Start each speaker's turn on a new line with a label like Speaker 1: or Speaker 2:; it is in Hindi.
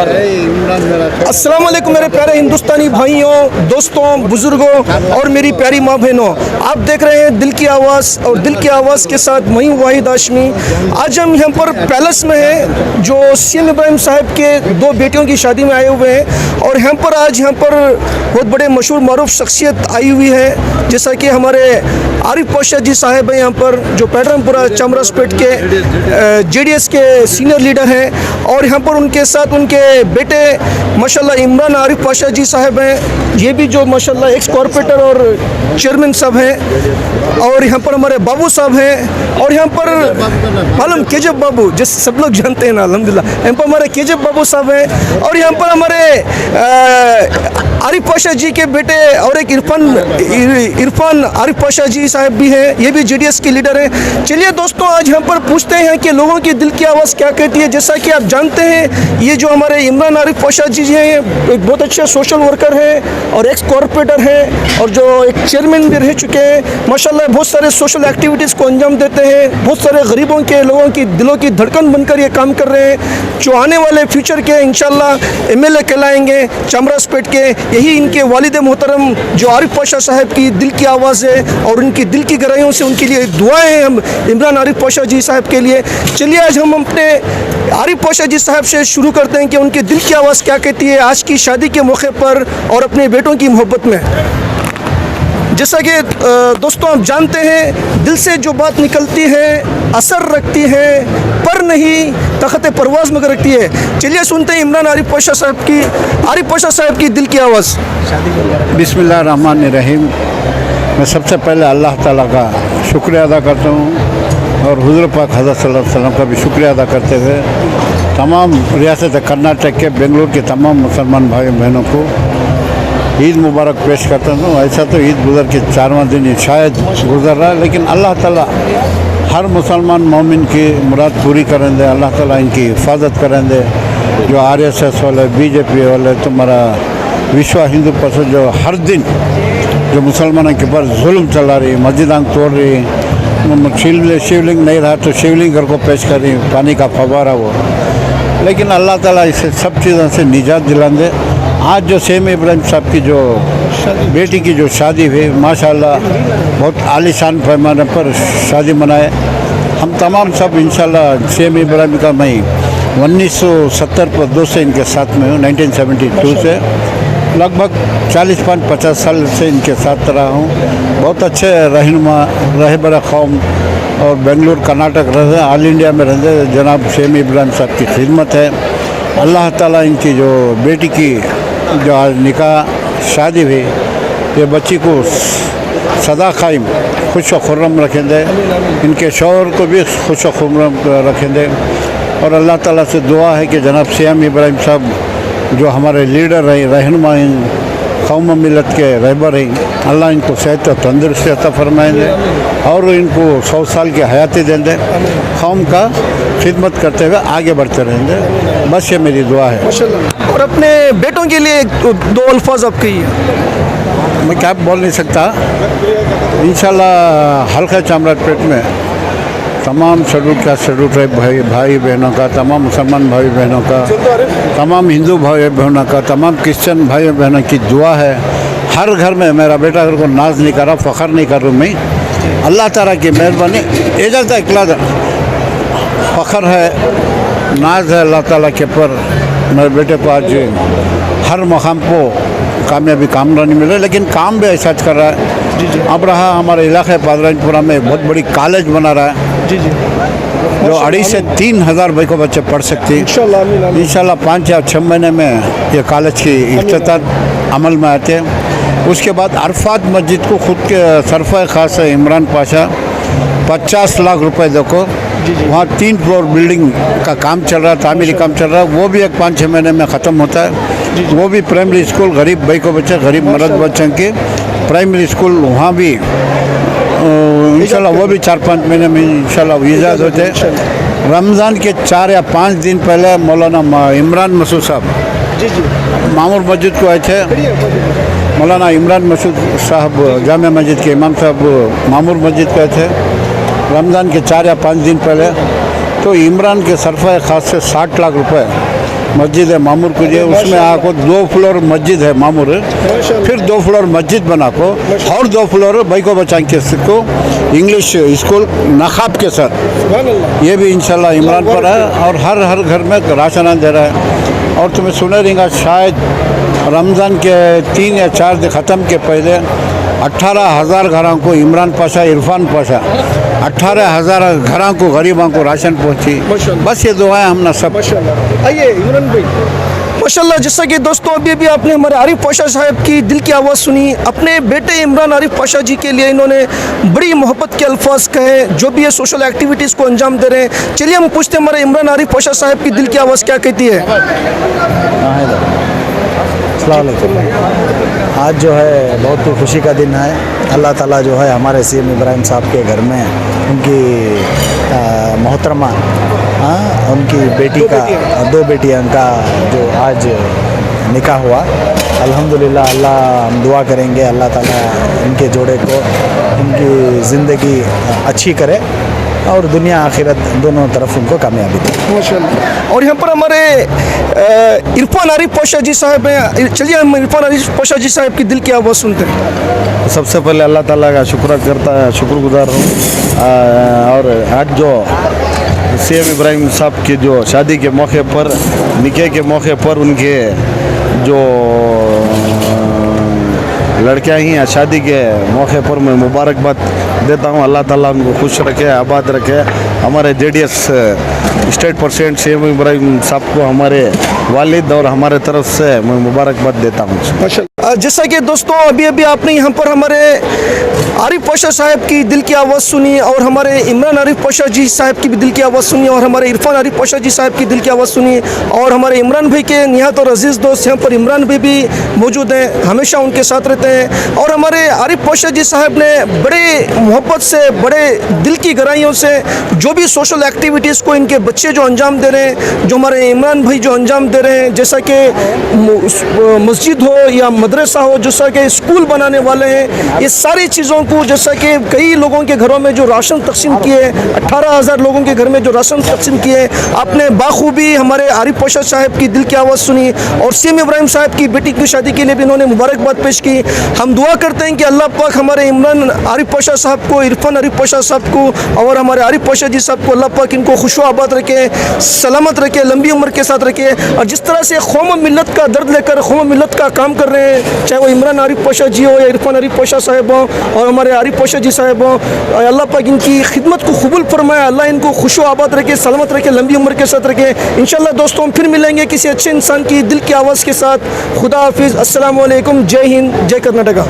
Speaker 1: नमस्कार। अस्सलाम वालेकुम मेरे प्यारे हिंदुस्तानी भाइयों, दोस्तों, बुजुर्गों और मेरी प्यारी माँ बहनों, आप देख रहे हैं दिल की आवाज़ और दिल की आवाज़ के साथ मैं हूं वाहिद हाशमी। आज हम यहाँ पर पैलेस में हैं जो सीएम इब्राहिम साहब के दो बेटियों की शादी में आए हुए हैं और यहाँ पर आज यहाँ पर बहुत बड़े मशहूर मारूफ शख्सियत आई हुई है, जैसा कि हमारे आरिफ पाशा जी साहब हैं यहाँ पर जो पैटर्नपुरा चामराजपेट के जेडीएस के सीनियर लीडर हैं और यहाँ पर उनके साथ उनके बेटे माशाल्लाह इमरान आरिफ पाशा जी साहब हैं, ये भी जो माशाल्लाह एक्स कॉर्पोरेटर और चेयरमैन साहब हैं और यहाँ पर हमारे बाबू साहब हैं और यहाँ पर मालूम केजब बाबू जिस सब लोग जानते हैं ना अल्हम्दुलिल्लाह, यहाँ पर हमारे केजब बाबू साहब हैं और यहाँ पर हमारे आरिफ पाशा जी के बेटे और एक इरफान आरिफ पाशा जी साहब भी हैं, ये भी जेडीएस के लीडर हैं। चलिए दोस्तों, आज यहाँ पर पूछते हैं कि लोगों की दिल की आवाज़ क्या कहती है। जैसा कि आप जानते हैं, ये जो हमारे इमरान आरिफ पाशा जी हैं एक बहुत अच्छे सोशल वर्कर हैं और एक्स कॉर्पोरेटर हैं और जो एक चेयरमैन भी रह चुके हैं। माशाल्लाह बहुत सारे सोशल एक्टिविटीज़ को अंजाम देते हैं, बहुत सारे गरीबों के लोगों की दिलों की धड़कन बनकर ये काम कर रहे हैं। जो आने वाले फ्यूचर के इंशाल्लाह एमएलए कहलाएंगे चामराजपेट के, यही इनके वालिद मोहतरम जो आरिफ पाशा साहब की दिल की आवाज़ है और उनकी दिल की गहराइयों से उनके लिए दुआएं हैं हम इमरान आरिफ पाशा जी साहब के लिए। चलिए आज हम अपने आरिफ पाशा जी साहब से शुरू करते हैं कि उनकी दिल की आवाज़ क्या कहती है आज की शादी के मौके पर और अपने बेटों की मोहब्बत में। जैसा कि दोस्तों आप जानते हैं, दिल से जो बात निकलती है असर रखती है पर नहीं तख़्त परवाज़ मगर रखती है। चलिए सुनते हैं इमरान आरिफ पाशा साहब की दिल की आवाज़।
Speaker 2: बिस्मिल्लाहिर्रहमानिर्रहीम। मैं सबसे पहले अल्लाह ताला का शुक्रिया अदा करता हूँ और हुज़ूर पाक हज़रत सल्लल्लाहु अलैहि वसल्लम का भी शुक्रिया अदा करते हुए तमाम रियासत कर्नाटक के बेंगलुरु के तमाम मुसलमान भाई बहनों को ईद मुबारक पेश करता हूँ। ऐसा तो ईद गुज़र के 4वां दिन शायद गुज़र रहा है, लेकिन अल्लाह ताला हर मुसलमान मोमिन की मुराद पूरी करें दे, अल्लाह ताला इनकी हिफाजत करें दे। जो RSS वाले बीजेपी वाले तुम्हारा विश्व हिंदू परिषद जो हर दिन जो मुसलमानों के ऊपर जुल्म चला रही, मस्जिदां तोड़ रही, शिवलिंग नहीं रहा तो शिवलिंग घर को पेश कर रही, पानी का फवारा वो। लेकिन अल्लाह ताला इसे सब चीज़ों से निजात दिला दे। आज जो सीएम इब्राहिम साहब की जो बेटी की जो शादी हुई, माशाल्लाह बहुत आलीशान पैमाने पर शादी मनाए। हम तमाम सब इंशाल्लाह सीएम इब्राहिम का मैं 1970 पर 2 से इनके साथ में हूँ, 1972 से लगभग 40-50 साल से इनके साथ रहा हूँ। बहुत अच्छे रहनुमा रहबर कौम और बेंगलुरु कर्नाटक रहे, ऑल इंडिया में रहे जनाब सीएम इब्राहिम साहब की खिदमत है। अल्लाह ताला इनकी जो बेटी की जो आज निकाह शादी हुई, ये बच्ची को सदा कायम खुश व खुर्रम रखें दे, इनके शौहर को भी खुश व खुर्रम रखें दे। और अल्लाह ताला से दुआ है कि जनाब सीएम इब्राहिम साहब जो हमारे लीडर हैं, रहनुमा हैं, कौम मिलत के रहबर हैं, अल्लाह इनको सेहत और तंदुरुस्ती अता फरमाएंगे और इनको 100 साल की हयाती देंगे, कौम का खिदमत करते हुए आगे बढ़ते रहेंगे। बस ये मेरी दुआ है।
Speaker 1: और अपने बेटों के लिए 2 अल्फाज आप कहिए।
Speaker 2: मैं क्या बोल नहीं सकता। इंशाल्लाह हल्का चामराजपेट में तमाम शेड्यूल कास्ट शेड्यूल ट्राइब भाई बहनों का, तमाम मुसलमान भाई बहनों का, तमाम हिंदू भाई बहनों का, तमाम क्रिश्चियन भाई बहनों की दुआ है। हर घर में मेरा बेटा अगर को नाज नहीं कर रहा, फ़ख्र नहीं कर रहा मैं, अल्लाह ताला की मेहरबानी एजल तक इकला फ़ख्र है, नाज है अल्लाह ताला के पर। मेरे बेटे को आज हर मकाम को कामयाबी कामरानी मिले, लेकिन काम भी ऐसा कर रहा है। अब रहा हमारे इलाके पादराजपुरा में बहुत बड़ी कॉलेज बना रहा है जो 2,500 से 3,000 को बच्चे पढ़ सकते हैं। इंशाल्लाह 5 या 6 महीने में ये कॉलेज की इफ्तिताह अमल में आते हैं। उसके बाद अरफात मस्जिद को खुद के सरफ़ा खास है इमरान पाशा 50 लाख रुपए देखो, वहाँ 3 फ्लोर बिल्डिंग का काम चल रहा है, तामीरी काम चल रहा है, वो भी एक 5-6 महीने में ख़त्म होता है। वो भी प्राइमरी स्कूल गरीब भाई को बच्चे, गरीब मर्द बच्चों के प्राइमरी स्कूल वहाँ भी इंशाल्लाह वो भी 4-5 महीने में इंशाल्लाह ईजाद होते। रमज़ान के 4 या 5 दिन पहले मौलाना इमरान मसूद साहब मामूर मस्जिद को आए थे। मौलाना इमरान मसूद साहब जामिया मस्जिद के इमाम साहब मामूर मस्जिद गए थे रमज़ान के 4 या 5 दिन पहले। तो इमरान के सरफ़ा ख़ास से 60 लाख रुपए मस्जिद है मामूर को जी, उसमें आपको 2 फ्लोर मस्जिद है मामूर, फिर 2 फ्लोर मस्जिद बना को और 2 फ्लोर बैको बचान के को इंग्लिश स्कूल नखाब के साथ, ये भी इंशाल्लाह इमरान पर है। और हर घर में राशन दे रहा है। और तुम्हें सुने रहेगा शायद रमज़ान के 3 या 4 दिन ख़त्म के पहले 18,000 घरों को इमरान पाशा इरफान पाशा 18,000 घरों को गरीबों को राशन पहुंची। बस ये दुआएं हमने सब।
Speaker 1: आइए इमरान भाई, माशाल्लाह। जैसा कि दोस्तों अभी आपने हमारे आरिफ पाशा साहब की दिल की आवाज़ सुनी। अपने बेटे इमरान आरिफ पाशा जी के लिए इन्होंने बड़ी मोहब्बत के अल्फाज कहे, जो भी ये सोशल एक्टिविटीज़ को अंजाम दे रहे हैं। चलिए हम पूछते हैं हमारे इमरान आरिफ पाशा साहब की दिल की आवाज़ क्या कहती है।
Speaker 3: अस्सलाम वालेकुम। आज जो है बहुत ही खुशी का दिन है। अल्लाह ताला जो है हमारे सीएम इब्राहिम साहब के घर में उनकी मोहतरमा उनकी बेटी का 2 बेटियां का जो आज निकाह हुआ, अल्हम्दुलिल्लाह। अल्लाह हम दुआ करेंगे अल्लाह ताला इनके जोड़े को इनकी ज़िंदगी अच्छी करे और दुनिया आखिरत दोनों तरफ उनको कामयाबी दे
Speaker 1: माशाल्लाह। और यहाँ पर हमारे इरफान आरिफ पाशा जी साहब हैं। चलिए हम इरफान आरिफ पाशा जी साहब की दिल की आवाज़ सुनते हैं।
Speaker 4: सबसे पहले अल्लाह ताला का शुक्रगुजार हूँ। और आज जो सीएम इब्राहिम साहब के जो शादी के मौके पर, निकाह के मौके पर उनके जो लड़कियां ही शादी के मौके पर मैं मुबारकबाद देता हूं। अल्लाह ताला उनको खुश रखे, आबाद रखे। हमारे JDS state president CM Ibrahim साहब को हमारे वालिद और हमारे तरफ से मैं मुबारकबाद देता हूं।
Speaker 1: जैसा कि दोस्तों अभी आपने यहाँ पर हमारे आरिफ पाशा साहब की दिल की आवाज़ सुनी और हमारे इमरान आरिफ पाशा जी साहब की भी दिल की आवाज़ सुनी और हमारे इरफान आरिफ पाशा जी साहब की दिल की आवाज़ सुनी और हमारे इमरान भाई के निहायत और अजीज़ दोस्त यहाँ पर इमरान भाई भी मौजूद हैं, हमेशा उनके साथ रहते हैं। और हमारे आरिफ पाशा जी साहब ने बड़े मोहब्बत से, बड़े दिल की गहराइयों से जो भी सोशल एक्टिविटीज़ को इनके बच्चे जो अंजाम दे रहे हैं, जो हमारे इमरान भाई जो अंजाम दे रहे हैं, जैसा कि मस्जिद हो या मदरसा हो, जैसा कि स्कूल बनाने वाले हैं, ये सारी चीज़ों को, जैसा कि कई लोगों के घरों में जो राशन तकसीम किए, 18,000 लोगों के घर में जो राशन तकसीम किए, आपने बाखूबी हमारे आरिफ पाशा साहब की दिल की आवाज़ सुनी और सीएम इब्राहिम साहब की बेटी की शादी के लिए भी इन्होंने मुबारकबाद पेश की। हम दुआ करते हैं कि अल्लाह पाक हमारे इमरान आरिफ पाशा साहब को, इरफान आरिफ पाशा साहब को और हमारे आरिफ पाशा जी साहब को अल्लाह पाक इनको खुश आबाद रखे, सलामत रखे, लंबी उम्र के साथ रखे। और जिस तरह से कौम मिलत का दर्द लेकर कौम मिलत का काम कर रहे हैं, चाहे वो इमरान आरिफ पाशा जी हो या इरफान आरिफ पाशा साहब हो और हमारे आरिफ पाशा जी साहब हो, अल्लाह पाक इनकी खिदमत को कबूल फरमाए, अल्लाह इनको खुश आबाद रखे, सलामत रखे, लंबी उम्र के साथ रखे। इंशाल्लाह दोस्तों फिर मिलेंगे किसी अच्छे इंसान की दिल की आवाज़ के साथ। खुदा हाफिज़, अस्सलाम वालेकुम, जय हिंद, जय कर्नाटका।